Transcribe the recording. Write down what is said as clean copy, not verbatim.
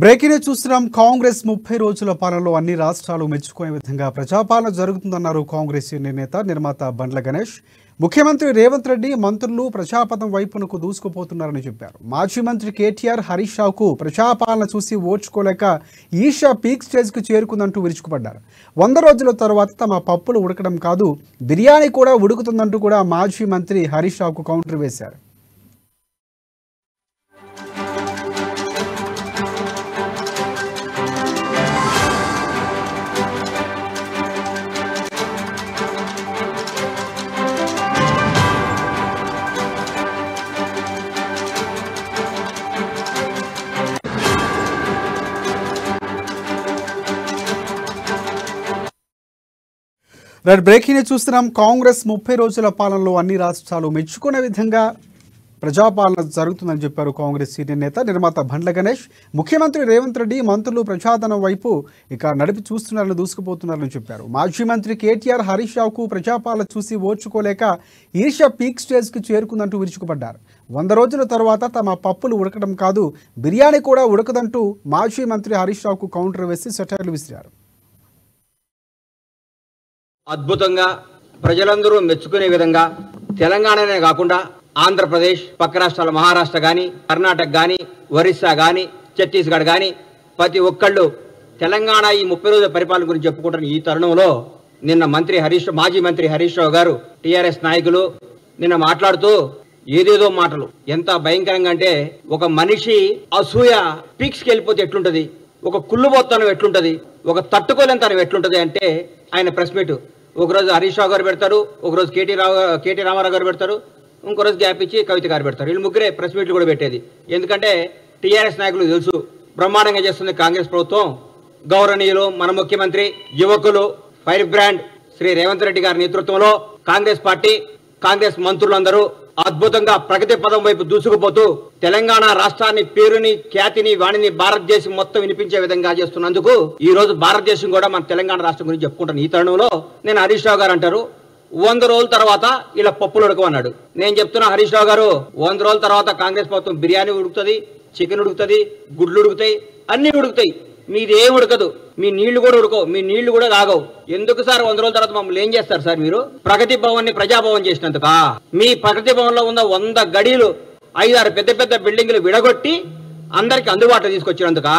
Breaking చూస్తున్నాం. కాంగ్రెస్ 30 రోజుల పాలనలో అన్ని రాష్ట్రాలు మెచ్చుకునే విధంగా ప్రజాపాలన జరుగుతుందన్నారు కాంగ్రెస్ సీనియర్ నేత నిర్మాత బండ్ల గణేష్. ముఖ్యమంత్రి రేవంత్ రెడ్డి మంత్రులు ప్రజాపథం వైపునకు దూసుకుపోతున్నారని చెప్పారు. మాజీ మంత్రి కేటీఆర్ హరీష్ రావుకు ప్రజాపాలన చూసి ఓర్చుకోలేక ఈషా పీక్ స్టేజ్కు చేరుకుందంటూ విరుచుకుపడ్డారు. 100 రోజుల తర్వాత తమ పప్పులు ఉడకడం కాదు, బిర్యానీ కూడా ఉడుకుతుందంటూ కూడా మాజీ మంత్రి హరీష్ రావుకు కౌంటర్ వేశారు. బ్రేకింగ్ చూస్తున్నాం. కాంగ్రెస్ 30 రోజుల పాలనలో అన్ని రాష్ట్రాలు మెచ్చుకునే విధంగా ప్రజాపాలన జరుగుతుందని చెప్పారు కాంగ్రెస్ సీనియర్ నేత నిర్మాత బండ్ల గణేష్. ముఖ్యమంత్రి రేవంత్ రెడ్డి మంత్రులు ప్రజాధనం వైపు నడిపి చూస్తున్నారని దూసుకుపోతున్నారని చెప్పారు. మాజీ మంత్రి కేటీఆర్ హరీష్ రావుకు ప్రజాపాలన చూసి ఓర్చుకోలేక ఈషా పీక్ స్టేజ్కి చేరుకుందంటూ విరుచుకుపడ్డారు. 100 రోజుల తర్వాత తమ పప్పులు ఉడకడం కాదు, బిర్యానీ కూడా ఉడకదంటూ మాజీ మంత్రి హరీష్ రావుకు కౌంటర్ వేసి సెటైర్లు విసిరారు. అద్భుతంగా ప్రజలందరూ మెచ్చుకునే విధంగా తెలంగాణనే కాకుండా ఆంధ్రప్రదేశ్, పక్క రాష్ట్రాల మహారాష్ట్ర కానీ, కర్ణాటక కానీ, ఒరిస్సా కానీ, ఛత్తీస్గఢ్ కానీ ప్రతి ఒక్కళ్ళు తెలంగాణ ఈ 30 రోజుల పరిపాలన గురించి చెప్పుకుంటున్న ఈ తరుణంలో నిన్న మాజీ మంత్రి హరీష్ రావు గారు టీఆర్ఎస్ నాయకులు నిన్న మాట్లాడుతూ ఏదేదో మాటలు ఎంత భయంకరంగా అంటే, ఒక మనిషి అసూయ పీక్స్కి వెళ్ళిపోతే ఎట్లుంటది, ఒక కుళ్ళుబోత్తనం ఎట్లుంటది, ఒక తట్టుకోలేనితనం ఎట్లుంటది అంటే ఆయన ప్రెస్ మీట్ ఒకరోజు హరీష్ రావు గారు పెడతారు, ఒకరోజు కేటీ రామారావు గారు పెడతారు, ఇంకో రోజు గ్యాప్ ఇచ్చి కవిత గారు పెడతారు. వీళ్ళు ముగ్గురే ప్రెస్ మీట్లు కూడా పెట్టేది. ఎందుకంటే టీఆర్ఎస్ నాయకులు తెలుసు బ్రహ్మాండంగా చేస్తుంది కాంగ్రెస్ ప్రభుత్వం. గౌరవనీయులు మన ముఖ్యమంత్రి, యువకులు, ఫైర్ బ్రాండ్ శ్రీ రేవంత్ రెడ్డి గారి నేతృత్వంలో కాంగ్రెస్ పార్టీ, కాంగ్రెస్ మంత్రులందరూ అద్భుతంగా ప్రగతి పదం వైపు దూసుకుపోతూ తెలంగాణ రాష్ట్రాన్ని, పేరుని, ఖ్యాతిని, వాణిని భారతదేశం మొత్తం వినిపించే విధంగా చేస్తున్నందుకు ఈ రోజు భారతదేశం కూడా మన తెలంగాణ రాష్ట్రం గురించి చెప్పుకుంటాను. ఈ తరుణంలో నేను హరీష్ రావు గారు అంటారు 100 రోజుల తర్వాత ఇలా పప్పులు ఉడకమన్నాడు. నేను చెప్తున్నా హరీష్ రావు గారు, 100 రోజుల తర్వాత కాంగ్రెస్ ప్రభుత్వం బిర్యానీ ఉడుకుతుంది, చికెన్ ఉడుకుతుంది, గుడ్లు ఉడుకుతాయి, అన్ని ఉడుకుతాయి. మీది ఏం ఉడకదు, మీ నీళ్లు కూడా ఉడకవు, మీ నీళ్లు కూడా తాగవు. ఎందుకు సార్ 100 రోజుల తర్వాత మమ్మల్ని ఏం చేస్తారు సార్ మీరు? ప్రగతి భవన్ ని ప్రజాభవన్ చేసినందుకా? మీ ప్రగతి భవన్ లో ఉన్న 100 గడీలు 5-6 పెద్ద పెద్ద బిల్డింగ్లు విడగొట్టి అందరికి అందుబాటులో తీసుకొచ్చినందుకా?